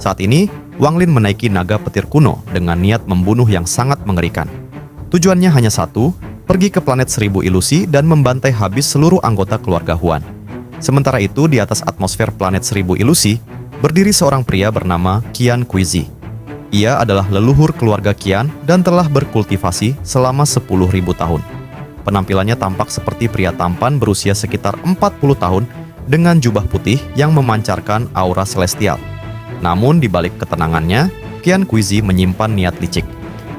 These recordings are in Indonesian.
Saat ini, Wang Lin menaiki naga petir kuno dengan niat membunuh yang sangat mengerikan. Tujuannya hanya satu, pergi ke planet Seribu Ilusi dan membantai habis seluruh anggota keluarga Huan. Sementara itu, di atas atmosfer planet Seribu Ilusi, berdiri seorang pria bernama Qian Kuizi. Ia adalah leluhur keluarga Qian dan telah berkultivasi selama 10.000 tahun. Penampilannya tampak seperti pria tampan berusia sekitar 40 tahun dengan jubah putih yang memancarkan aura celestial. Namun di balik ketenangannya, Qian Kuizi menyimpan niat licik.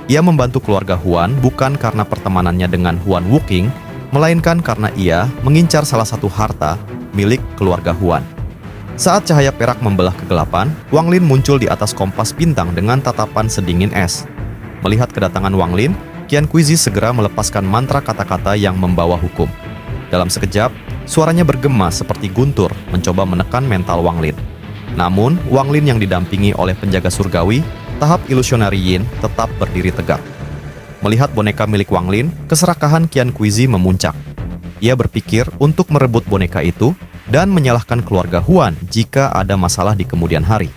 Ia membantu keluarga Huan bukan karena pertemanannya dengan Huan Wuqing, melainkan karena ia mengincar salah satu harta milik keluarga Huan. Saat cahaya perak membelah kegelapan, Wang Lin muncul di atas kompas bintang dengan tatapan sedingin es. Melihat kedatangan Wang Lin, Qian Kuizi segera melepaskan mantra kata-kata yang membawa hukum. Dalam sekejap, suaranya bergema seperti guntur mencoba menekan mental Wang Lin. Namun, Wang Lin yang didampingi oleh penjaga surgawi, tahap ilusionari Yin, tetap berdiri tegak. Melihat boneka milik Wang Lin, keserakahan Qian Kuizi memuncak. Ia berpikir untuk merebut boneka itu dan menyalahkan keluarga Huan jika ada masalah di kemudian hari.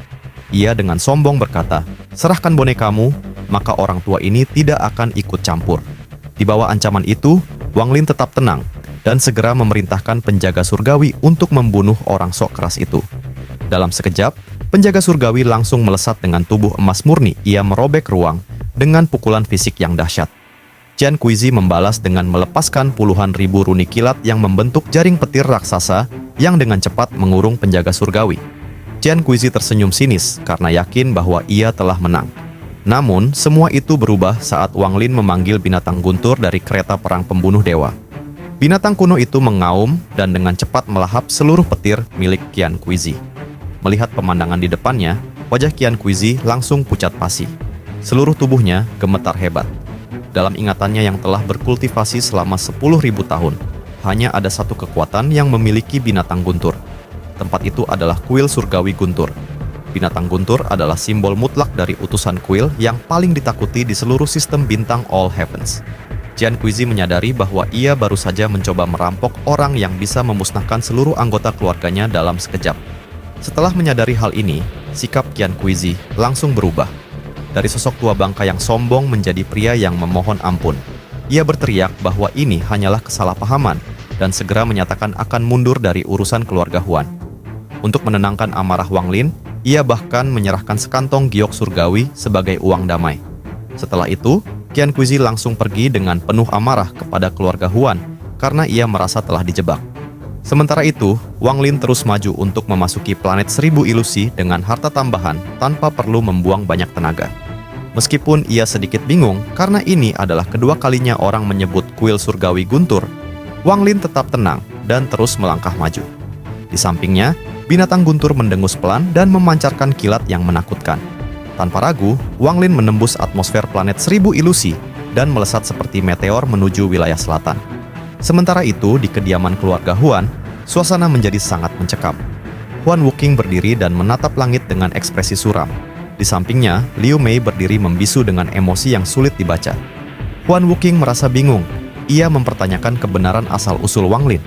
Ia dengan sombong berkata, "Serahkan bonekamu, maka orang tua ini tidak akan ikut campur." Di bawah ancaman itu, Wang Lin tetap tenang dan segera memerintahkan penjaga surgawi untuk membunuh orang sok keras itu. Dalam sekejap, penjaga surgawi langsung melesat dengan tubuh emas murni. Ia merobek ruang dengan pukulan fisik yang dahsyat. Qian Kuizi membalas dengan melepaskan puluhan ribu runi kilat yang membentuk jaring petir raksasa yang dengan cepat mengurung penjaga surgawi. Qian Kuizi tersenyum sinis karena yakin bahwa ia telah menang. Namun, semua itu berubah saat Wang Lin memanggil binatang guntur dari kereta perang pembunuh dewa. Binatang kuno itu mengaum dan dengan cepat melahap seluruh petir milik Qian Kuizi. Melihat pemandangan di depannya, wajah Qian Kuizi langsung pucat pasi. Seluruh tubuhnya gemetar hebat. Dalam ingatannya yang telah berkultivasi selama 10.000 tahun, hanya ada satu kekuatan yang memiliki binatang guntur. Tempat itu adalah kuil surgawi guntur. Binatang guntur adalah simbol mutlak dari utusan kuil yang paling ditakuti di seluruh sistem bintang All Heavens. Qian Kuizi menyadari bahwa ia baru saja mencoba merampok orang yang bisa memusnahkan seluruh anggota keluarganya dalam sekejap. Setelah menyadari hal ini, sikap Qian Kuizi langsung berubah. Dari sosok tua bangka yang sombong menjadi pria yang memohon ampun. Ia berteriak bahwa ini hanyalah kesalahpahaman dan segera menyatakan akan mundur dari urusan keluarga Huan. Untuk menenangkan amarah Wang Lin, ia bahkan menyerahkan sekantong giok surgawi sebagai uang damai. Setelah itu, Qian Kuizi langsung pergi dengan penuh amarah kepada keluarga Huan karena ia merasa telah dijebak. Sementara itu, Wang Lin terus maju untuk memasuki planet Seribu Ilusi dengan harta tambahan tanpa perlu membuang banyak tenaga. Meskipun ia sedikit bingung karena ini adalah kedua kalinya orang menyebut kuil surgawi guntur, Wang Lin tetap tenang dan terus melangkah maju. Di sampingnya, binatang guntur mendengus pelan dan memancarkan kilat yang menakutkan. Tanpa ragu, Wang Lin menembus atmosfer planet Seribu Ilusi dan melesat seperti meteor menuju wilayah selatan. Sementara itu, di kediaman keluarga Huan, suasana menjadi sangat mencekam. Huan Wuqing berdiri dan menatap langit dengan ekspresi suram. Di sampingnya, Liu Mei berdiri membisu dengan emosi yang sulit dibaca. Huan Wuqing merasa bingung. Ia mempertanyakan kebenaran asal-usul Wang Lin.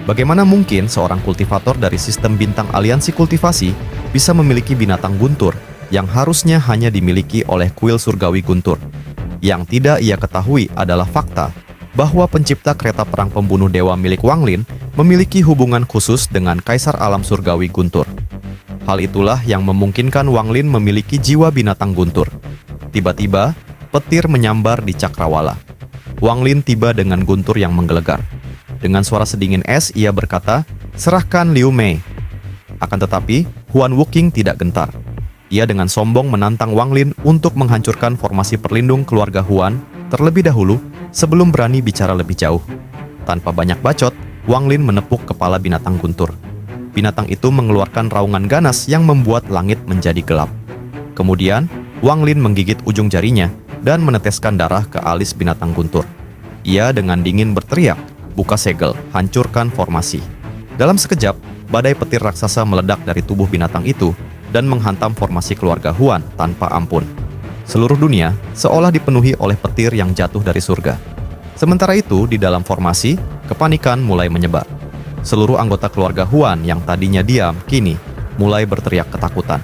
Bagaimana mungkin seorang kultivator dari sistem bintang aliansi kultivasi bisa memiliki binatang guntur yang harusnya hanya dimiliki oleh kuil surgawi guntur? Yang tidak ia ketahui adalah fakta bahwa pencipta kereta perang pembunuh dewa milik Wang Lin memiliki hubungan khusus dengan kaisar alam surgawi guntur. Hal itulah yang memungkinkan Wang Lin memiliki jiwa binatang guntur. Tiba-tiba, petir menyambar di cakrawala. Wang Lin tiba dengan guntur yang menggelegar. Dengan suara sedingin es, ia berkata, "Serahkan Liu Mei." Akan tetapi, Huan Wuqing tidak gentar. Ia dengan sombong menantang Wang Lin untuk menghancurkan formasi perlindung keluarga Huan terlebih dahulu sebelum berani bicara lebih jauh. Tanpa banyak bacot, Wang Lin menepuk kepala binatang guntur. Binatang itu mengeluarkan raungan ganas yang membuat langit menjadi gelap. Kemudian, Wang Lin menggigit ujung jarinya dan meneteskan darah ke alis binatang guntur. Ia dengan dingin berteriak, "Buka segel, hancurkan formasi." Dalam sekejap, badai petir raksasa meledak dari tubuh binatang itu dan menghantam formasi keluarga Huan tanpa ampun. Seluruh dunia seolah dipenuhi oleh petir yang jatuh dari surga. Sementara itu, di dalam formasi, kepanikan mulai menyebar. Seluruh anggota keluarga Huan yang tadinya diam, kini mulai berteriak ketakutan.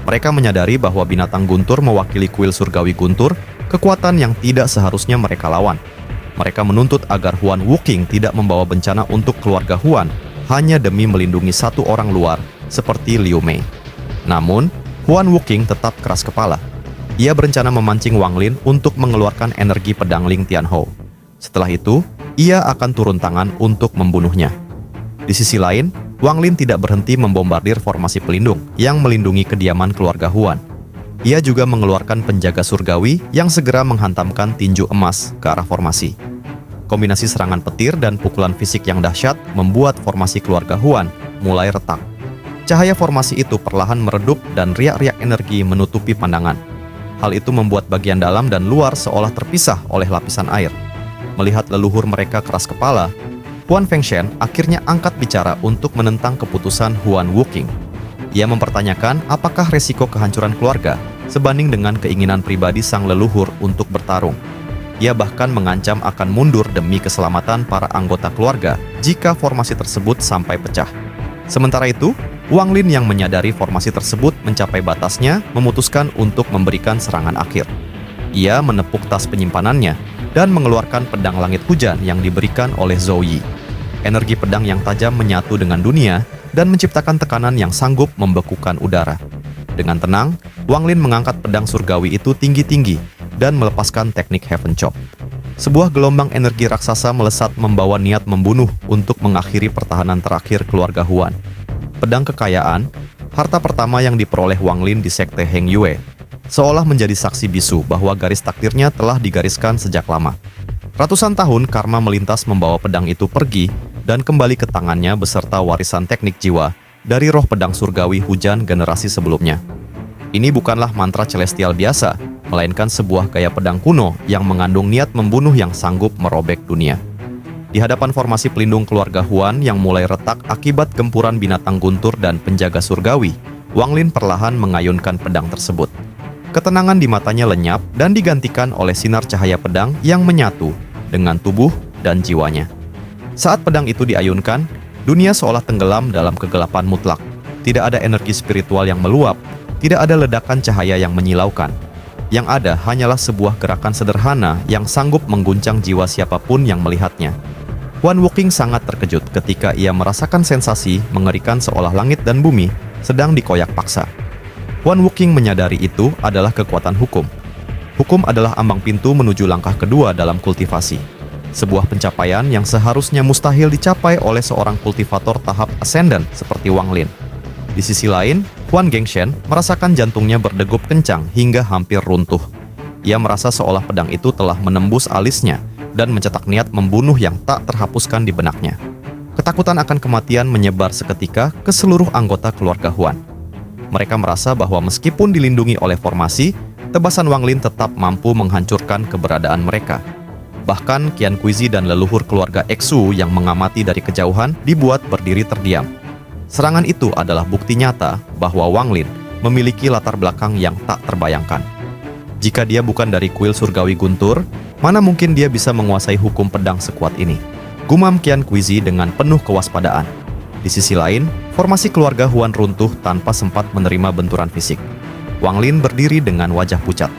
Mereka menyadari bahwa binatang guntur mewakili kuil surgawi guntur, kekuatan yang tidak seharusnya mereka lawan. Mereka menuntut agar Huan Wuqing tidak membawa bencana untuk keluarga Huan hanya demi melindungi satu orang luar seperti Liu Mei. Namun, Huan Wuqing tetap keras kepala. Ia berencana memancing Wang Lin untuk mengeluarkan energi pedang Ling Tianhou. Setelah itu, ia akan turun tangan untuk membunuhnya. Di sisi lain, Wang Lin tidak berhenti membombardir formasi pelindung yang melindungi kediaman keluarga Huan. Ia juga mengeluarkan penjaga surgawi yang segera menghantamkan tinju emas ke arah formasi. Kombinasi serangan petir dan pukulan fisik yang dahsyat membuat formasi keluarga Huan mulai retak. Cahaya formasi itu perlahan meredup dan riak-riak energi menutupi pandangan. Hal itu membuat bagian dalam dan luar seolah terpisah oleh lapisan air. Melihat leluhur mereka keras kepala, Huan Fengshen akhirnya angkat bicara untuk menentang keputusan Huan Wuqing. Ia mempertanyakan apakah resiko kehancuran keluarga sebanding dengan keinginan pribadi sang leluhur untuk bertarung. Ia bahkan mengancam akan mundur demi keselamatan para anggota keluarga jika formasi tersebut sampai pecah. Sementara itu, Wang Lin yang menyadari formasi tersebut mencapai batasnya memutuskan untuk memberikan serangan akhir. Ia menepuk tas penyimpanannya dan mengeluarkan pedang langit hujan yang diberikan oleh Zhou Yi. Energi pedang yang tajam menyatu dengan dunia dan menciptakan tekanan yang sanggup membekukan udara. Dengan tenang, Wang Lin mengangkat pedang surgawi itu tinggi-tinggi dan melepaskan teknik Heaven Chop. Sebuah gelombang energi raksasa melesat membawa niat membunuh untuk mengakhiri pertahanan terakhir keluarga Huan. Pedang kekayaan, harta pertama yang diperoleh Wang Lin di sekte Heng Yue, seolah menjadi saksi bisu bahwa garis takdirnya telah digariskan sejak lama. Ratusan tahun karma melintas membawa pedang itu pergi dan kembali ke tangannya beserta warisan teknik jiwa dari roh pedang surgawi hujan generasi sebelumnya. Ini bukanlah mantra celestial biasa, melainkan sebuah gaya pedang kuno yang mengandung niat membunuh yang sanggup merobek dunia. Di hadapan formasi pelindung keluarga Huan yang mulai retak akibat gempuran binatang guntur dan penjaga surgawi, Wang Lin perlahan mengayunkan pedang tersebut. Ketenangan di matanya lenyap dan digantikan oleh sinar cahaya pedang yang menyatu dengan tubuh dan jiwanya. Saat pedang itu diayunkan, dunia seolah tenggelam dalam kegelapan mutlak. Tidak ada energi spiritual yang meluap, tidak ada ledakan cahaya yang menyilaukan. Yang ada hanyalah sebuah gerakan sederhana yang sanggup mengguncang jiwa siapapun yang melihatnya. Huan Wuqing sangat terkejut ketika ia merasakan sensasi mengerikan seolah langit dan bumi sedang dikoyak paksa. Huan Wuqing menyadari itu adalah kekuatan hukum. Hukum adalah ambang pintu menuju langkah kedua dalam kultivasi. Sebuah pencapaian yang seharusnya mustahil dicapai oleh seorang kultivator tahap ascendant seperti Wang Lin. Di sisi lain, Huan Gengshen merasakan jantungnya berdegup kencang hingga hampir runtuh. Ia merasa seolah pedang itu telah menembus alisnya dan mencetak niat membunuh yang tak terhapuskan di benaknya. Ketakutan akan kematian menyebar seketika ke seluruh anggota keluarga Huan. Mereka merasa bahwa meskipun dilindungi oleh formasi, tebasan Wang Lin tetap mampu menghancurkan keberadaan mereka. Bahkan Qian Kuizi dan leluhur keluarga Xu yang mengamati dari kejauhan dibuat berdiri terdiam. Serangan itu adalah bukti nyata bahwa Wang Lin memiliki latar belakang yang tak terbayangkan. Jika dia bukan dari kuil surgawi guntur, mana mungkin dia bisa menguasai hukum pedang sekuat ini? Gumam Qian Kuizi dengan penuh kewaspadaan. Di sisi lain, formasi keluarga Huan runtuh tanpa sempat menerima benturan fisik. Wang Lin berdiri dengan wajah pucat.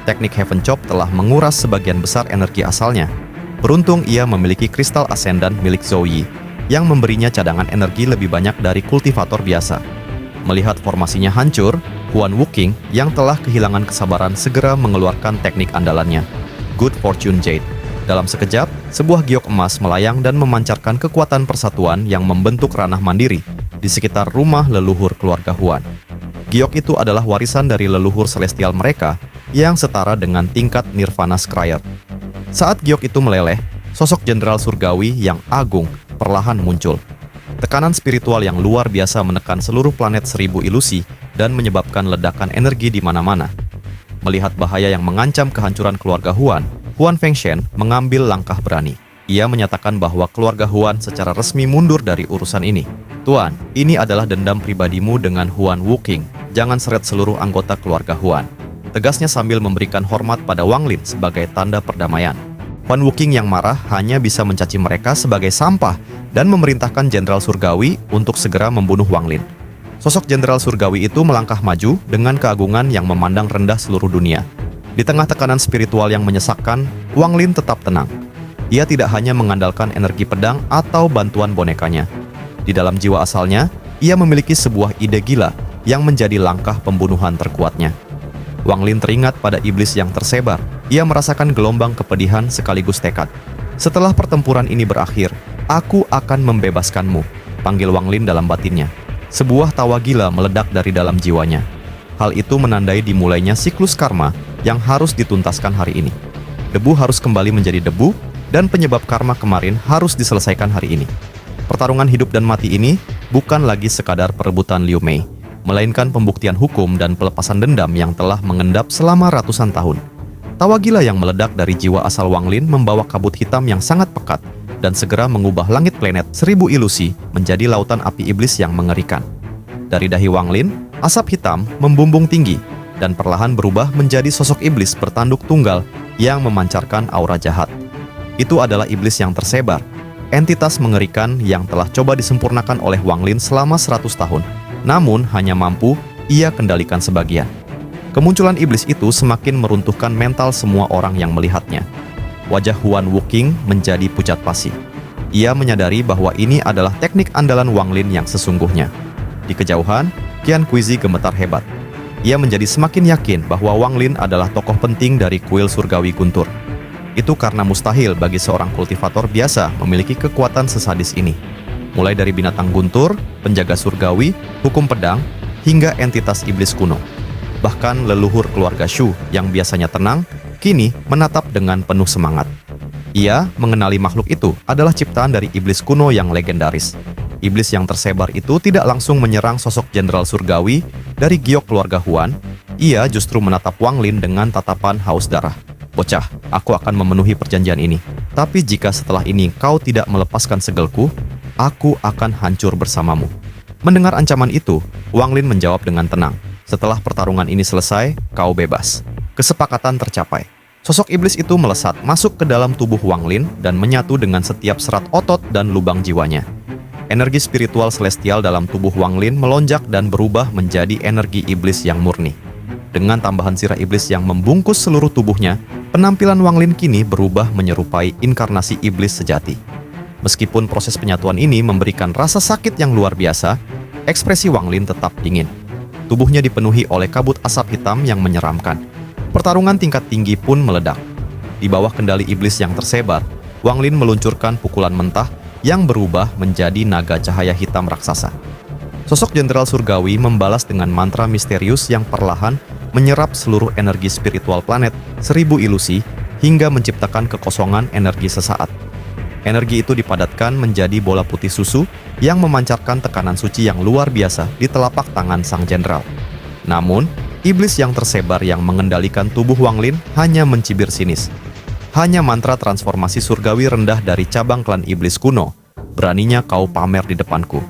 Teknik Heaven Chop telah menguras sebagian besar energi asalnya. Beruntung ia memiliki kristal ascendant milik Zhou Yi, yang memberinya cadangan energi lebih banyak dari kultivator biasa. Melihat formasinya hancur, Huan Wuqing yang telah kehilangan kesabaran segera mengeluarkan teknik andalannya, Good Fortune Jade. Dalam sekejap, sebuah giok emas melayang dan memancarkan kekuatan persatuan yang membentuk ranah mandiri di sekitar rumah leluhur keluarga Huan. Giok itu adalah warisan dari leluhur celestial mereka yang setara dengan tingkat Nirvana Scryer. Saat giok itu meleleh, sosok jenderal surgawi yang agung perlahan muncul. Tekanan spiritual yang luar biasa menekan seluruh planet 1000 ilusi dan menyebabkan ledakan energi di mana-mana. Melihat bahaya yang mengancam kehancuran keluarga Huan, Huan Fengshen mengambil langkah berani. Ia menyatakan bahwa keluarga Huan secara resmi mundur dari urusan ini. Tuan, ini adalah dendam pribadimu dengan Huan Wuqing. Jangan seret seluruh anggota keluarga Huan. Tegasnya sambil memberikan hormat pada Wang Lin sebagai tanda perdamaian. Huan Wuqing yang marah hanya bisa mencaci mereka sebagai sampah dan memerintahkan Jenderal Surgawi untuk segera membunuh Wang Lin. Sosok jenderal surgawi itu melangkah maju dengan keagungan yang memandang rendah seluruh dunia. Di tengah tekanan spiritual yang menyesakkan, Wang Lin tetap tenang. Ia tidak hanya mengandalkan energi pedang atau bantuan bonekanya. Di dalam jiwa asalnya, ia memiliki sebuah ide gila yang menjadi langkah pembunuhan terkuatnya. Wang Lin teringat pada iblis yang tersebar. Ia merasakan gelombang kepedihan sekaligus tekad. Setelah pertempuran ini berakhir, aku akan membebaskanmu, panggil Wang Lin dalam batinnya. Sebuah tawa gila meledak dari dalam jiwanya. Hal itu menandai dimulainya siklus karma yang harus dituntaskan hari ini. Debu harus kembali menjadi debu, dan penyebab karma kemarin harus diselesaikan hari ini. Pertarungan hidup dan mati ini bukan lagi sekadar perebutan Liu Mei, melainkan pembuktian hukum dan pelepasan dendam yang telah mengendap selama ratusan tahun. Tawa gila yang meledak dari jiwa asal Wang Lin membawa kabut hitam yang sangat pekat dan segera mengubah langit planet 1000 ilusi menjadi lautan api iblis yang mengerikan. Dari dahi Wang Lin, asap hitam membumbung tinggi dan perlahan berubah menjadi sosok iblis bertanduk tunggal yang memancarkan aura jahat. Itu adalah iblis yang tersebar, entitas mengerikan yang telah coba disempurnakan oleh Wang Lin selama 100 tahun, namun hanya mampu ia kendalikan sebagian. Kemunculan iblis itu semakin meruntuhkan mental semua orang yang melihatnya. Wajah Huan Wuqing menjadi pucat pasi. Ia menyadari bahwa ini adalah teknik andalan Wang Lin yang sesungguhnya. Di kejauhan, Qian Kuizi gemetar hebat. Ia menjadi semakin yakin bahwa Wang Lin adalah tokoh penting dari kuil surgawi Guntur. Itu karena mustahil bagi seorang kultivator biasa memiliki kekuatan sesadis ini. Mulai dari binatang guntur, penjaga surgawi, hukum pedang, hingga entitas iblis kuno. Bahkan leluhur keluarga Shu yang biasanya tenang, kini menatap dengan penuh semangat. Ia mengenali makhluk itu adalah ciptaan dari iblis kuno yang legendaris. Iblis yang tersebar itu tidak langsung menyerang sosok jenderal surgawi dari giok keluarga Huan. Ia justru menatap Wang Lin dengan tatapan haus darah. Bocah, aku akan memenuhi perjanjian ini. Tapi jika setelah ini kau tidak melepaskan segelku, aku akan hancur bersamamu. Mendengar ancaman itu, Wang Lin menjawab dengan tenang. Setelah pertarungan ini selesai, kau bebas. Kesepakatan tercapai. Sosok iblis itu melesat masuk ke dalam tubuh Wang Lin dan menyatu dengan setiap serat otot dan lubang jiwanya. Energi spiritual celestial dalam tubuh Wang Lin melonjak dan berubah menjadi energi iblis yang murni. Dengan tambahan sirah iblis yang membungkus seluruh tubuhnya, penampilan Wang Lin kini berubah menyerupai inkarnasi iblis sejati. Meskipun proses penyatuan ini memberikan rasa sakit yang luar biasa, ekspresi Wang Lin tetap dingin. Tubuhnya dipenuhi oleh kabut asap hitam yang menyeramkan. Pertarungan tingkat tinggi pun meledak. Di bawah kendali iblis yang tersebar, Wang Lin meluncurkan pukulan mentah yang berubah menjadi naga cahaya hitam raksasa. Sosok jenderal surgawi membalas dengan mantra misterius yang perlahan menyerap seluruh energi spiritual planet 1000 ilusi hingga menciptakan kekosongan energi sesaat. Energi itu dipadatkan menjadi bola putih susu yang memancarkan tekanan suci yang luar biasa di telapak tangan sang jenderal. Namun, iblis yang tersebar yang mengendalikan tubuh Wang Lin hanya mencibir sinis. Hanya mantra transformasi surgawi rendah dari cabang klan iblis kuno, beraninya kau pamer di depanku.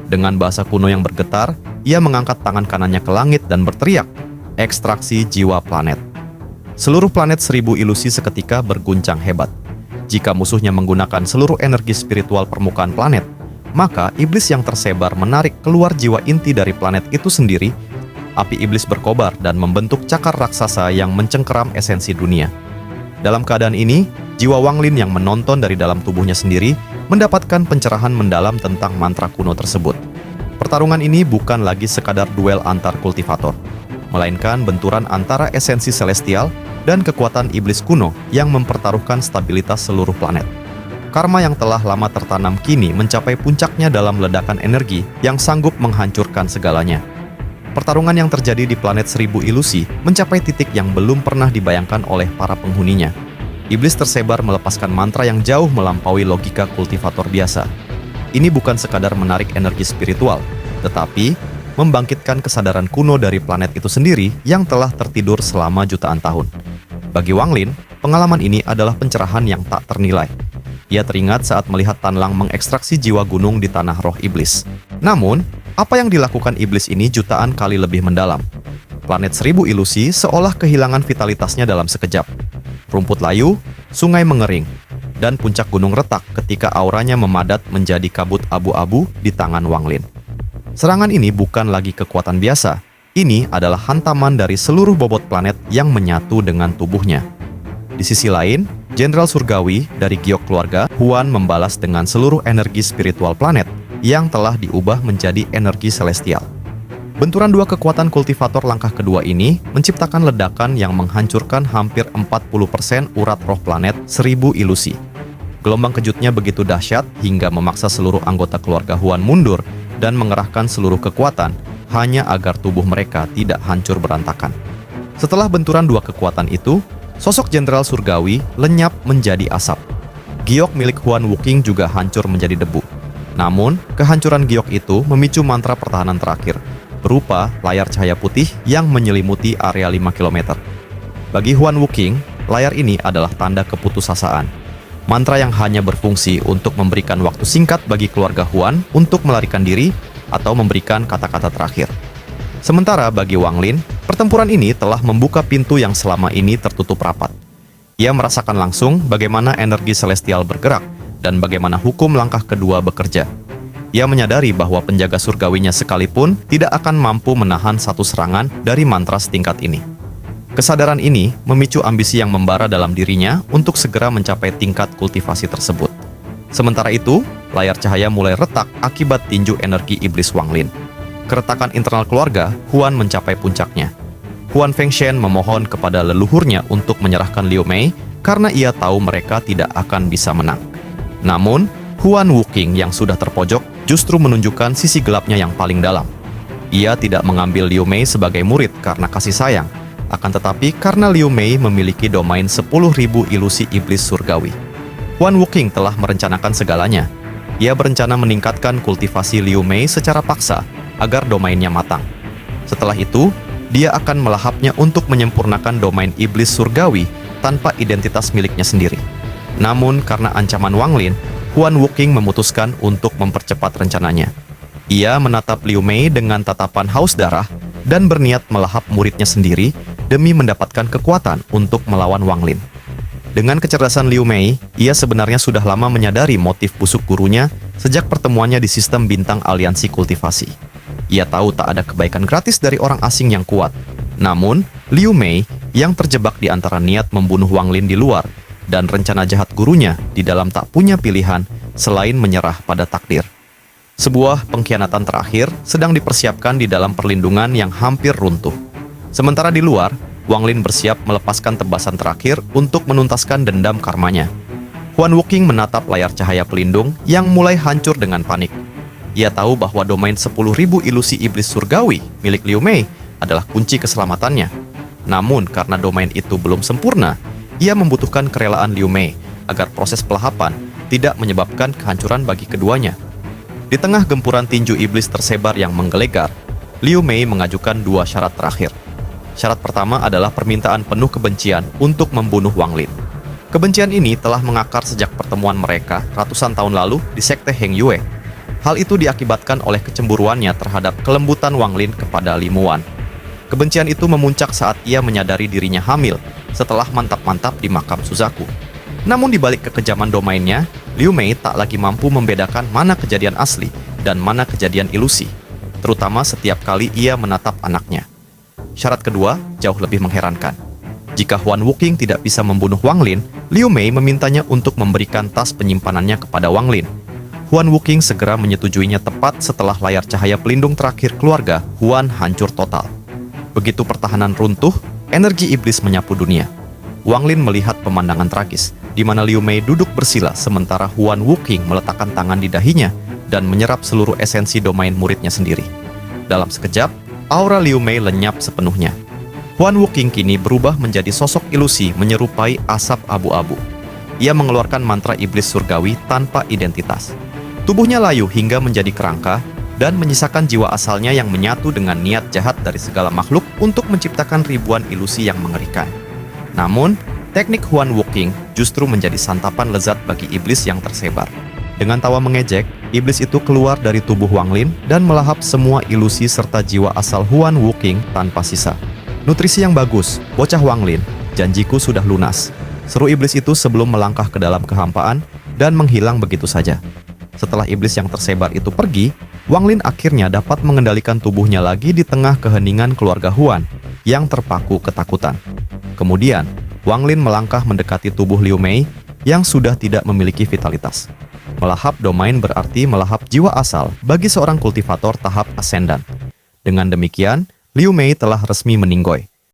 Dengan bahasa kuno yang bergetar, ia mengangkat tangan kanannya ke langit dan berteriak, ekstraksi jiwa planet. Seluruh planet 1000 ilusi seketika berguncang hebat. Jika musuhnya menggunakan seluruh energi spiritual permukaan planet, maka iblis yang tersebar menarik keluar jiwa inti dari planet itu sendiri. Api iblis berkobar dan membentuk cakar raksasa yang mencengkeram esensi dunia. Dalam keadaan ini, jiwa Wang Lin yang menonton dari dalam tubuhnya sendiri mendapatkan pencerahan mendalam tentang mantra kuno tersebut. Pertarungan ini bukan lagi sekadar duel antar kultivator, melainkan benturan antara esensi celestial dan kekuatan iblis kuno yang mempertaruhkan stabilitas seluruh planet. Karma yang telah lama tertanam kini mencapai puncaknya dalam ledakan energi yang sanggup menghancurkan segalanya. Pertarungan yang terjadi di planet 1000 ilusi mencapai titik yang belum pernah dibayangkan oleh para penghuninya. Iblis tersebar melepaskan mantra yang jauh melampaui logika kultivator biasa. Ini bukan sekadar menarik energi spiritual, tetapi membangkitkan kesadaran kuno dari planet itu sendiri yang telah tertidur selama jutaan tahun. Bagi Wang Lin, pengalaman ini adalah pencerahan yang tak ternilai. Ia teringat saat melihat Tanlang mengekstraksi jiwa gunung di tanah roh iblis. Namun, apa yang dilakukan iblis ini jutaan kali lebih mendalam. Planet 1000 ilusi seolah kehilangan vitalitasnya dalam sekejap. Rumput layu, sungai mengering, dan puncak gunung retak ketika auranya memadat menjadi kabut abu-abu di tangan Wang Lin. Serangan ini bukan lagi kekuatan biasa. Ini adalah hantaman dari seluruh bobot planet yang menyatu dengan tubuhnya. Di sisi lain, Jenderal Surgawi dari giok keluarga, Huan membalas dengan seluruh energi spiritual planet yang telah diubah menjadi energi celestial. Benturan dua kekuatan kultivator langkah kedua ini menciptakan ledakan yang menghancurkan hampir 40% urat roh planet 1000 ilusi. Gelombang kejutnya begitu dahsyat hingga memaksa seluruh anggota keluarga Huan mundur dan mengerahkan seluruh kekuatan hanya agar tubuh mereka tidak hancur berantakan. Setelah benturan dua kekuatan itu, sosok Jenderal Surgawi lenyap menjadi asap. Giok milik Huan Wuking juga hancur menjadi debu. Namun, kehancuran giok itu memicu mantra pertahanan terakhir, berupa layar cahaya putih yang menyelimuti area 5 km. Bagi Huan Wuking, layar ini adalah tanda keputusasaan. Mantra yang hanya berfungsi untuk memberikan waktu singkat bagi keluarga Huan untuk melarikan diri atau memberikan kata-kata terakhir. Sementara bagi Wang Lin, pertempuran ini telah membuka pintu yang selama ini tertutup rapat. Ia merasakan langsung bagaimana energi celestial bergerak dan bagaimana hukum langkah kedua bekerja. Ia menyadari bahwa penjaga surgawinya sekalipun tidak akan mampu menahan satu serangan dari mantra setingkat ini. Kesadaran ini memicu ambisi yang membara dalam dirinya untuk segera mencapai tingkat kultivasi tersebut. Sementara itu, layar cahaya mulai retak akibat tinju energi iblis Wang Lin. Keretakan internal keluarga, Huan mencapai puncaknya. Huan Fengshen memohon kepada leluhurnya untuk menyerahkan Liu Mei karena ia tahu mereka tidak akan bisa menang. Namun, Huan Wuking yang sudah terpojok justru menunjukkan sisi gelapnya yang paling dalam. Ia tidak mengambil Liu Mei sebagai murid karena kasih sayang, akan tetapi karena Liu Mei memiliki domain 10.000 ilusi iblis surgawi. Huan Wuking telah merencanakan segalanya. Ia berencana meningkatkan kultivasi Liu Mei secara paksa agar domainnya matang. Setelah itu, dia akan melahapnya untuk menyempurnakan domain iblis surgawi tanpa identitas miliknya sendiri. Namun karena ancaman Wang Lin, Huan Wuking memutuskan untuk mempercepat rencananya. Ia menatap Liu Mei dengan tatapan haus darah dan berniat melahap muridnya sendiri demi mendapatkan kekuatan untuk melawan Wang Lin. Dengan kecerdasan Liu Mei, ia sebenarnya sudah lama menyadari motif busuk gurunya sejak pertemuannya di sistem bintang aliansi kultivasi. Ia tahu tak ada kebaikan gratis dari orang asing yang kuat. Namun, Liu Mei yang terjebak di antara niat membunuh Wang Lin di luar dan rencana jahat gurunya di dalam tak punya pilihan selain menyerah pada takdir. Sebuah pengkhianatan terakhir sedang dipersiapkan di dalam perlindungan yang hampir runtuh. Sementara di luar, Wang Lin bersiap melepaskan tebasan terakhir untuk menuntaskan dendam karmanya. Huan Wuking menatap layar cahaya pelindung yang mulai hancur dengan panik. Ia tahu bahwa domain 10.000 ilusi iblis surgawi milik Liu Mei adalah kunci keselamatannya. Namun karena domain itu belum sempurna, ia membutuhkan kerelaan Liu Mei agar proses pelahapan tidak menyebabkan kehancuran bagi keduanya. Di tengah gempuran tinju iblis tersebar yang menggelegar, Liu Mei mengajukan dua syarat terakhir. Syarat pertama adalah permintaan penuh kebencian untuk membunuh Wang Lin. Kebencian ini telah mengakar sejak pertemuan mereka ratusan tahun lalu di Sekte Heng Yue. Hal itu diakibatkan oleh kecemburuannya terhadap kelembutan Wang Lin kepada Li Muan. Kebencian itu memuncak saat ia menyadari dirinya hamil setelah mantap-mantap di makam Suzaku. Namun di balik kekejaman domainnya, Liu Mei tak lagi mampu membedakan mana kejadian asli dan mana kejadian ilusi, terutama setiap kali ia menatap anaknya. Syarat kedua jauh lebih mengherankan. Jika Huan Wuking tidak bisa membunuh Wang Lin, Liu Mei memintanya untuk memberikan tas penyimpanannya kepada Wang Lin. Huan Wuking segera menyetujuinya tepat setelah layar cahaya pelindung terakhir keluarga Huan hancur total. Begitu pertahanan runtuh, energi iblis menyapu dunia. Wang Lin melihat pemandangan tragis, di mana Liu Mei duduk bersila sementara Huan Wuking meletakkan tangan di dahinya dan menyerap seluruh esensi domain muridnya sendiri. Dalam sekejap, aura Liu Mei lenyap sepenuhnya. Huan Wuking kini berubah menjadi sosok ilusi menyerupai asap abu-abu. Ia mengeluarkan mantra iblis surgawi tanpa identitas. Tubuhnya layu hingga menjadi kerangka dan menyisakan jiwa asalnya yang menyatu dengan niat jahat dari segala makhluk untuk menciptakan ribuan ilusi yang mengerikan. Namun, teknik Huan Wuking justru menjadi santapan lezat bagi iblis yang tersebar. Dengan tawa mengejek, iblis itu keluar dari tubuh Wang Lin dan melahap semua ilusi serta jiwa asal Huan Wuking tanpa sisa. Nutrisi yang bagus, bocah Wang Lin, janjiku sudah lunas. Seru iblis itu sebelum melangkah ke dalam kehampaan dan menghilang begitu saja. Setelah iblis yang tersebar itu pergi, Wang Lin akhirnya dapat mengendalikan tubuhnya lagi di tengah keheningan keluarga Huan yang terpaku ketakutan. Kemudian, Wang Lin melangkah mendekati tubuh Liu Mei yang sudah tidak memiliki vitalitas. Melahap domain berarti melahap jiwa asal bagi seorang kultivator tahap ascendant. Dengan demikian, Liu Mei telah resmi meninggoy.